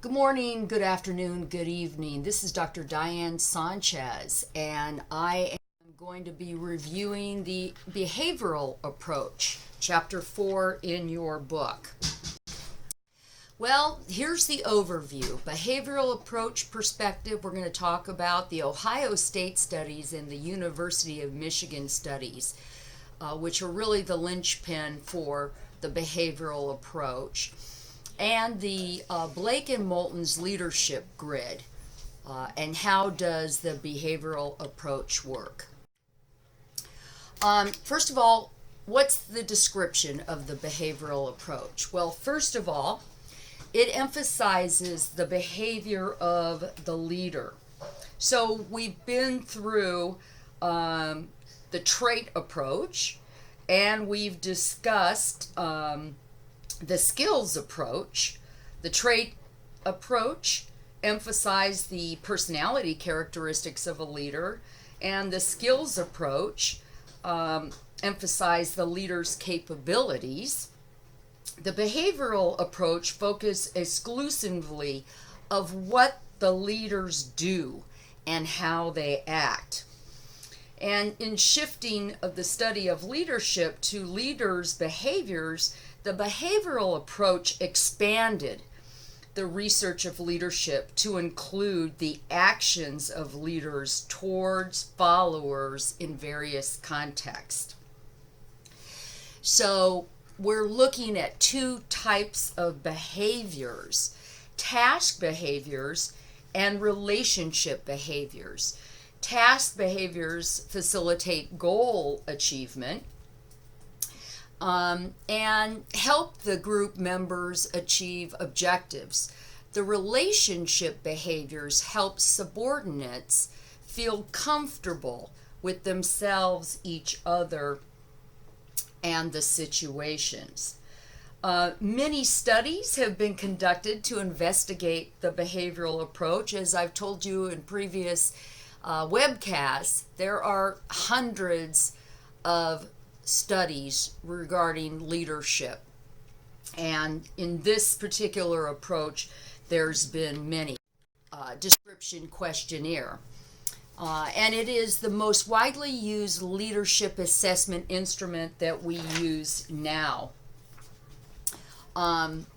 Good morning, good afternoon, good evening. This is Dr. Diane Sanchez, and I am going to be reviewing the behavioral approach, chapter 4 in your book. Well, here's the overview. Behavioral approach perspective, we're going to talk about the Ohio State studies and the University of Michigan studies, which are really the linchpin for the behavioral approach, and the Blake and Moulton's leadership grid, and how does the behavioral approach work. First of all, what's the description of the behavioral approach? Well, first of all, it emphasizes the behavior of the leader. So we've been through the trait approach, and we've discussed the skills approach. The trait approach emphasized the personality characteristics of a leader, and the skills approach emphasized the leader's capabilities. The behavioral approach focused exclusively of what the leaders do and how they act. And in shifting of the study of leadership to leaders' behaviors, the behavioral approach expanded the research of leadership to include the actions of leaders towards followers in various contexts. So we're looking at two types of behaviors: task behaviors and relationship behaviors. Task behaviors facilitate goal achievement and help the group members achieve objectives. The relationship behaviors help subordinates feel comfortable with themselves, each other, and the situations. Many studies have been conducted to investigate the behavioral approach. As I've told you in previous webcasts, there are hundreds of studies regarding leadership, and in this particular approach there's been many. Description questionnaire, and it is the most widely used leadership assessment instrument that we use now, and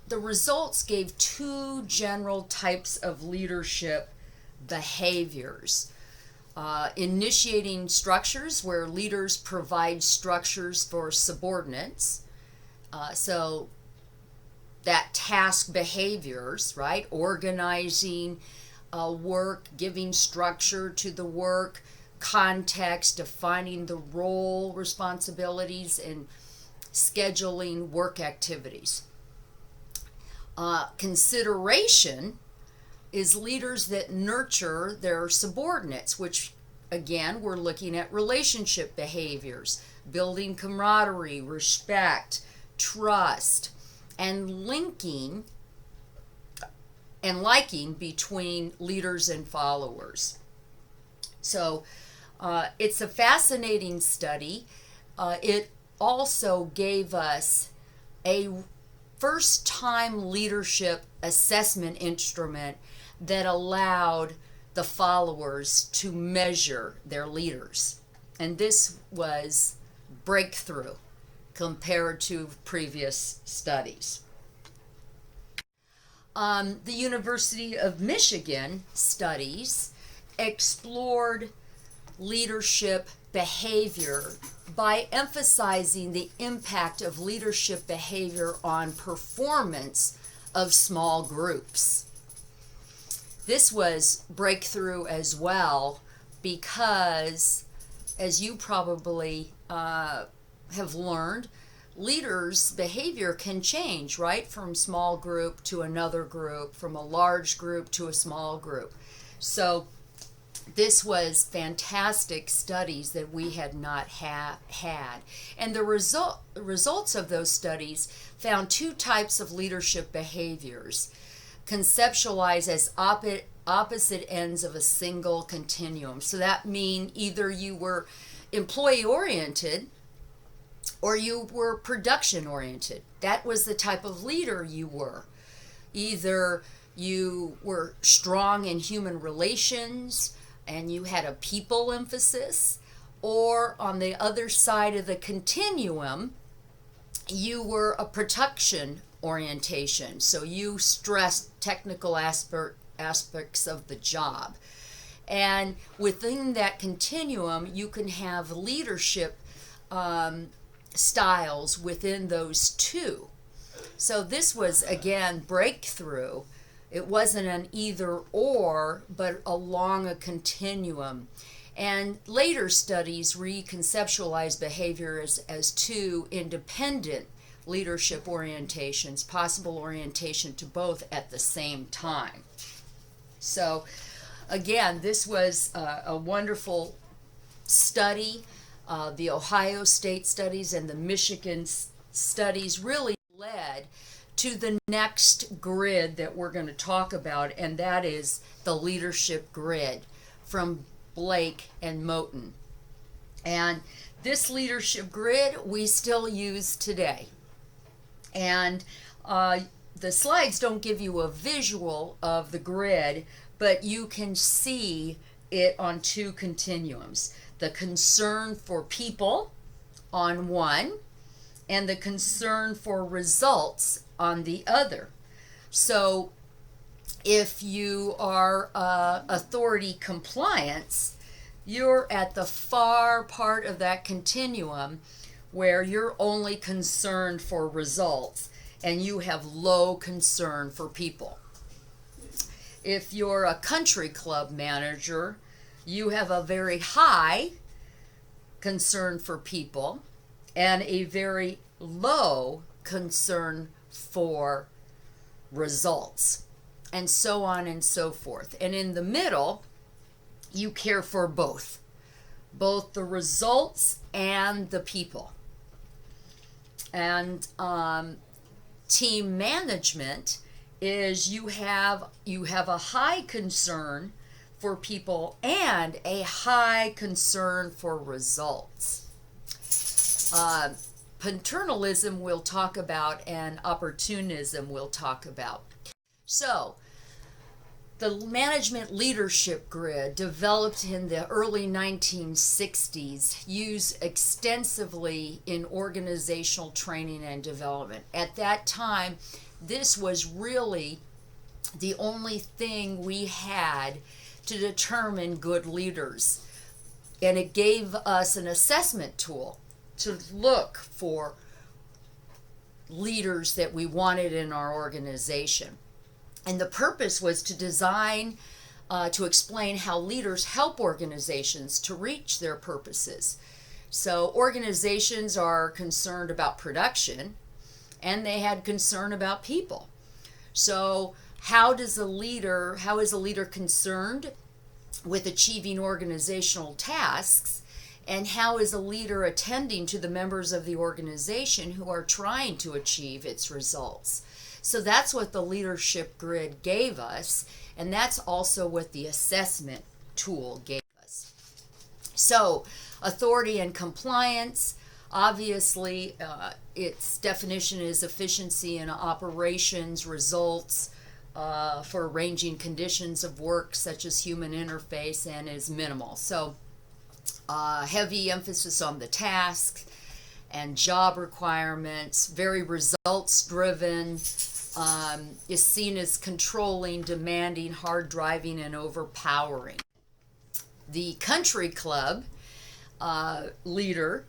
the results gave two general types of leadership behaviors. Initiating structures, where leaders provide structures for subordinates. So that task behaviors, right? Organizing work, giving structure to the work, context, defining the role, responsibilities, and scheduling work activities. Consideration is leaders that nurture their subordinates, which again we're looking at relationship behaviors, building camaraderie, respect, trust, and linking and liking between leaders and followers. So it's a fascinating study. It also gave us a first-time leadership assessment instrument that allowed the followers to measure their leaders. And this was breakthrough compared to previous studies. The University of Michigan studies explored leadership behavior by emphasizing the impact of leadership behavior on performance of small groups. This was breakthrough as well because, as you probably have learned, leaders' behavior can change, right? From small group to another group, from a large group to a small group. So this was fantastic studies that we had not had. And the results of those studies found two types of leadership behaviors, conceptualized as opposite ends of a single continuum. So that means either you were employee oriented or you were production oriented. That was the type of leader you were. Either you were strong in human relations and you had a people emphasis, or on the other side of the continuum, you were a production orientation. So you stressed technical aspects of the job. And within that continuum, you can have leadership styles within those two. So this was, again, breakthrough. It wasn't an either or, but along a continuum. And later studies reconceptualized behavior as two independent leadership orientations, possible orientation to both at the same time. So again, this was a wonderful study. The Ohio State studies and the Michigan studies really led to the next grid that we're going to talk about, and that is the leadership grid from Blake and Mouton. And this leadership grid we still use today. And the slides don't give you a visual of the grid, but you can see it on two continuums. The concern for people on one, and the concern for results on the other. So if you are authority compliance, you're at the far part of that continuum where you're only concerned for results and you have low concern for people. If you're a country club manager, you have a very high concern for people and a very low concern for results, and so on and so forth. And in the middle, you care for both the results and the people. And team management is you have a high concern for people and a high concern for results. Paternalism we'll talk about, and Opportunism we'll talk about. So, the management leadership grid, developed in the early 1960s, used extensively in organizational training and development. At that time, this was really the only thing we had to determine good leaders. And it gave us an assessment tool to look for leaders that we wanted in our organization. And the purpose was to design, to explain how leaders help organizations to reach their purposes. So organizations are concerned about production, and they had concern about people. So how is a leader concerned with achieving organizational tasks, and how is a leader attending to the members of the organization who are trying to achieve its results? So that's what the leadership grid gave us, and that's also what the assessment tool gave us. So authority and compliance, obviously its definition is efficiency in operations, results for arranging conditions of work such as human interface, and is minimal. So heavy emphasis on the tasks and job requirements, very results driven, is seen as controlling, demanding, hard driving, and overpowering. The country club leader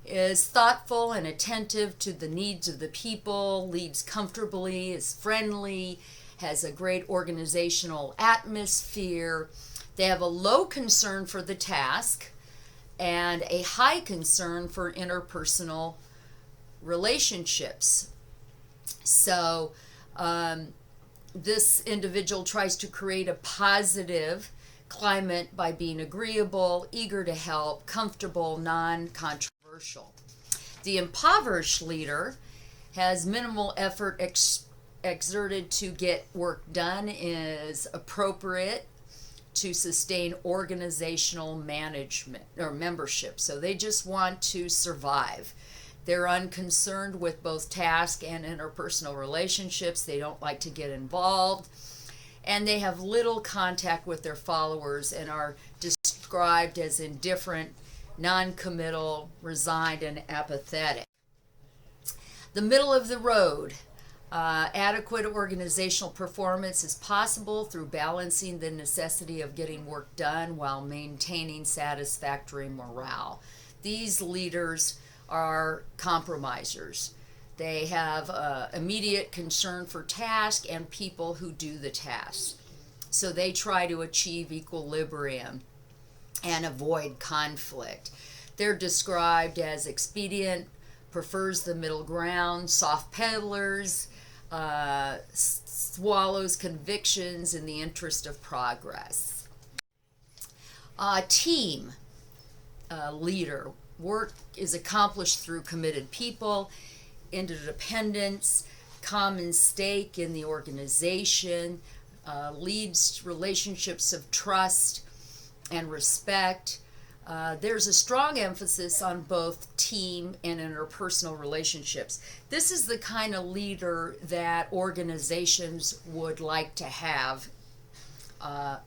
is thoughtful and attentive to the needs of the people, leads comfortably, is friendly, has a great organizational atmosphere. They have a low concern for the task and a high concern for interpersonal relationships. So this individual tries to create a positive climate by being agreeable, eager to help, comfortable, non-controversial. The impoverished leader has minimal effort exerted to get work done, is appropriate to sustain organizational management or membership. So they just want to survive. They're unconcerned with both task and interpersonal relationships. They don't like to get involved. And they have little contact with their followers and are described as indifferent, non-committal, resigned, and apathetic. The middle of the road. Adequate organizational performance is possible through balancing the necessity of getting work done while maintaining satisfactory morale. These leaders are compromisers. They have immediate concern for task and people who do the task. So they try to achieve equilibrium and avoid conflict. They're described as expedient, prefers the middle ground, soft peddlers, swallows convictions in the interest of progress. Team leader. Work is accomplished through committed people, interdependence, common stake in the organization, leads relationships of trust and respect. There's a strong emphasis on both team and interpersonal relationships. This is the kind of leader that organizations would like to have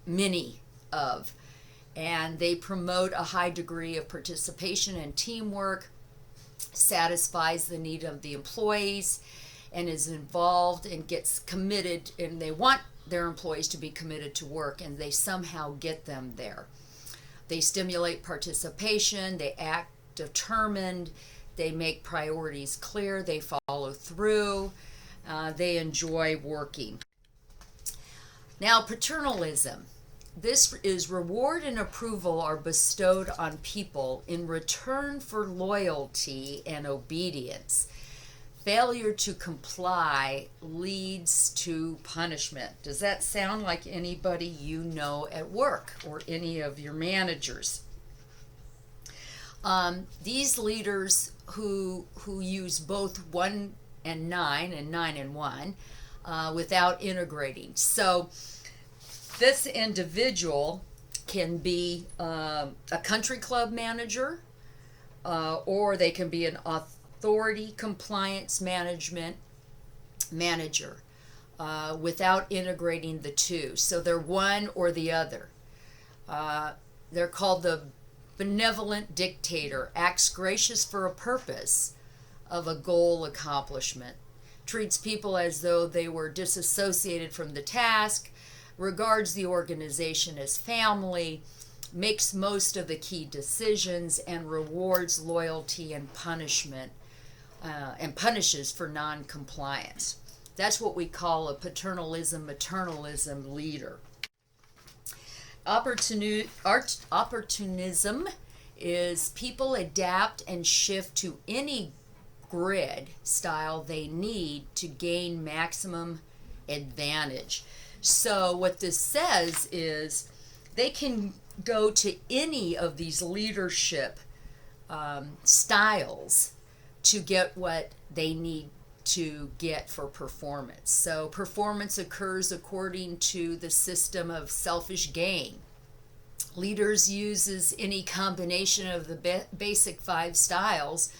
many of. And they promote a high degree of participation and teamwork, satisfies the need of the employees, and is involved and gets committed, and they want their employees to be committed to work, and they somehow get them there. They stimulate participation, they act determined, they make priorities clear, they follow through, they enjoy working. Now, paternalism. This is reward and approval are bestowed on people in return for loyalty and obedience. Failure to comply leads to punishment. Does that sound like anybody you know at work or any of your managers? These leaders who use both 1 and 9 and 9 and 1 without integrating. So this individual can be a country club manager, or they can be an authority compliance management manager without integrating the two. So they're one or the other. They're called the benevolent dictator, acts gracious for a purpose of a goal accomplishment, treats people as though they were disassociated from the task, regards the organization as family, makes most of the key decisions, and rewards loyalty and punishment, and punishes for non-compliance. That's what we call a paternalism, maternalism leader. Opportunism is people adapt and shift to any grid style they need to gain maximum advantage. So what this says is they can go to any of these leadership styles to get what they need to get for performance. So performance occurs according to the system of selfish gain. Leaders uses any combination of the basic 5 styles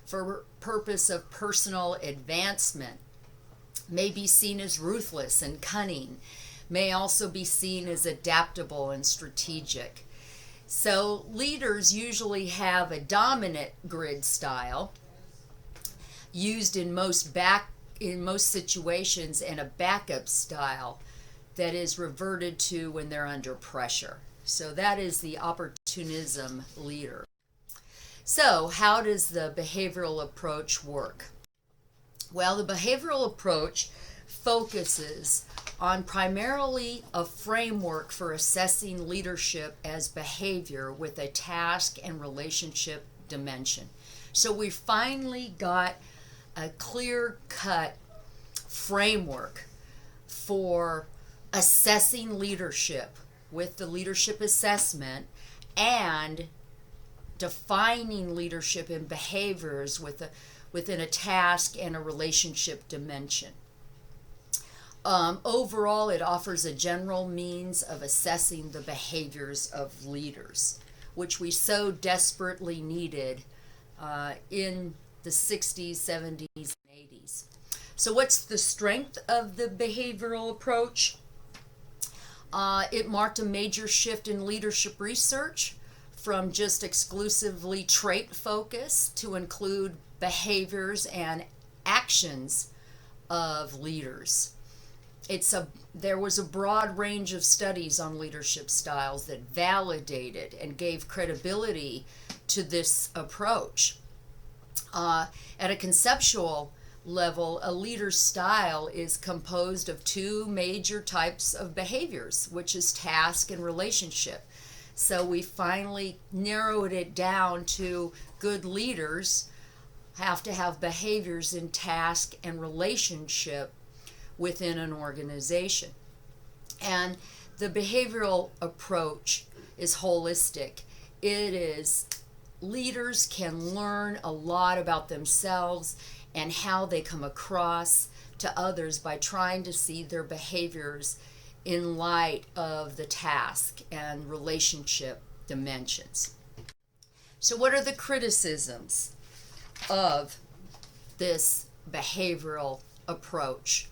for purpose of personal advancement. May be seen as ruthless and cunning, may also be seen as adaptable and strategic. So leaders usually have a dominant grid style used in most situations, and a backup style that is reverted to when they're under pressure. So that is the opportunism leader. So how does the behavioral approach work? Well, the behavioral approach focuses on primarily a framework for assessing leadership as behavior with a task and relationship dimension. So we finally got a clear-cut framework for assessing leadership with the leadership assessment and defining leadership and behaviors within a task and a relationship dimension. Overall, it offers a general means of assessing the behaviors of leaders, which we so desperately needed in the 60s, 70s, and 80s. So what's the strength of the behavioral approach? It marked a major shift in leadership research from just exclusively trait focus to include behaviors and actions of leaders. There was a broad range of studies on leadership styles that validated and gave credibility to this approach. At a conceptual level, a leader's style is composed of two major types of behaviors, which is task and relationship. So we finally narrowed it down to good leaders have to have behaviors in task and relationship within an organization. And the behavioral approach is holistic. It is leaders can learn a lot about themselves and how they come across to others by trying to see their behaviors in light of the task and relationship dimensions. So what are the criticisms of this behavioral approach?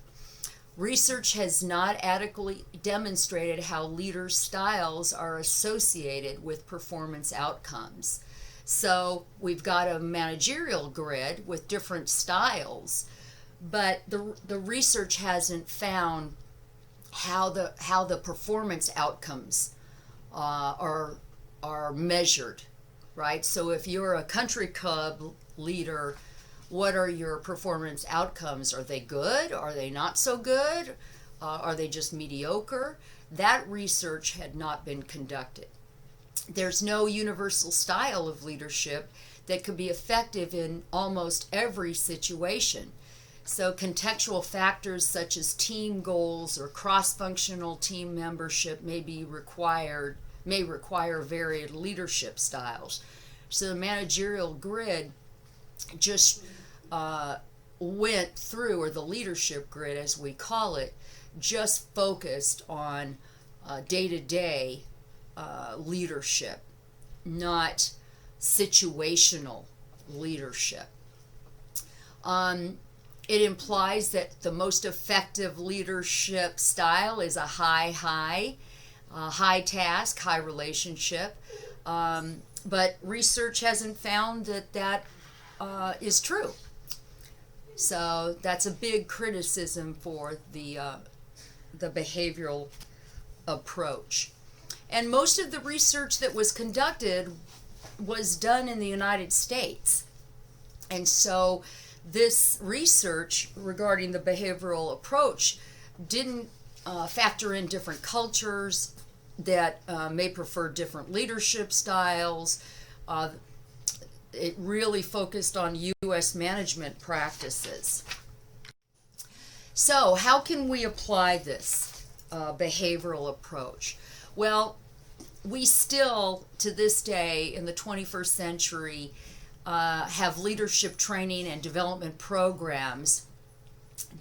Research has not adequately demonstrated how leaders' styles are associated with performance outcomes. So we've got a managerial grid with different styles, but the research hasn't found how the performance outcomes are measured, right? So if you're a country club leader, what are your performance outcomes? Are they good? Are they not so good? Are they just mediocre? That research had not been conducted. There's no universal style of leadership that could be effective in almost every situation. So contextual factors such as team goals or cross-functional team membership may require varied leadership styles. So the managerial grid just went through, or the leadership grid as we call it, just focused on day-to-day leadership, not situational leadership. It implies that the most effective leadership style is a high task, high relationship. But research hasn't found that is true. So that's a big criticism for the behavioral approach. And most of the research that was conducted was done in the United States. And so this research regarding the behavioral approach didn't factor in different cultures that may prefer different leadership styles. It really focused on U.S. management practices. So how can we apply this behavioral approach? Well, we still, to this day, in the 21st century, have leadership training and development programs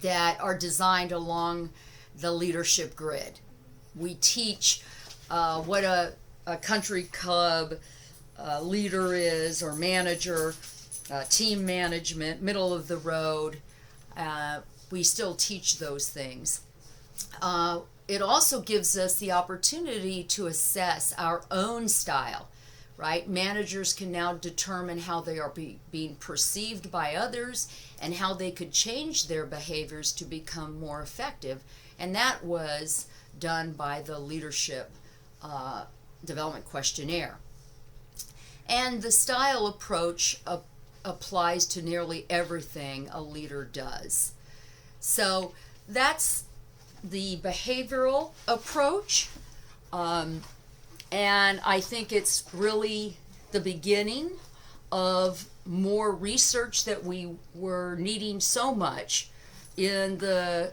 that are designed along the leadership grid. We teach what a country club leader is, or manager, team management, middle of the road. We still teach those things. It also gives us the opportunity to assess our own style, right? Managers can now determine how they are being perceived by others and how they could change their behaviors to become more effective. And that was done by the leadership development questionnaire. And the style approach applies to nearly everything a leader does. So that's the behavioral approach. And I think it's really the beginning of more research that we were needing so much in the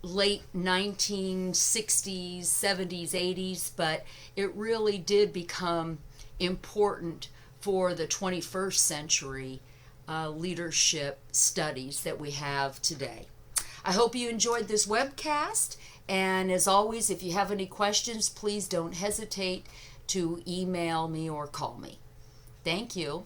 late 1960s, 70s, 80s, but it really did become important for the 21st century leadership studies that we have today. I hope you enjoyed this webcast, and as always, if you have any questions, please don't hesitate to email me or call me. Thank you.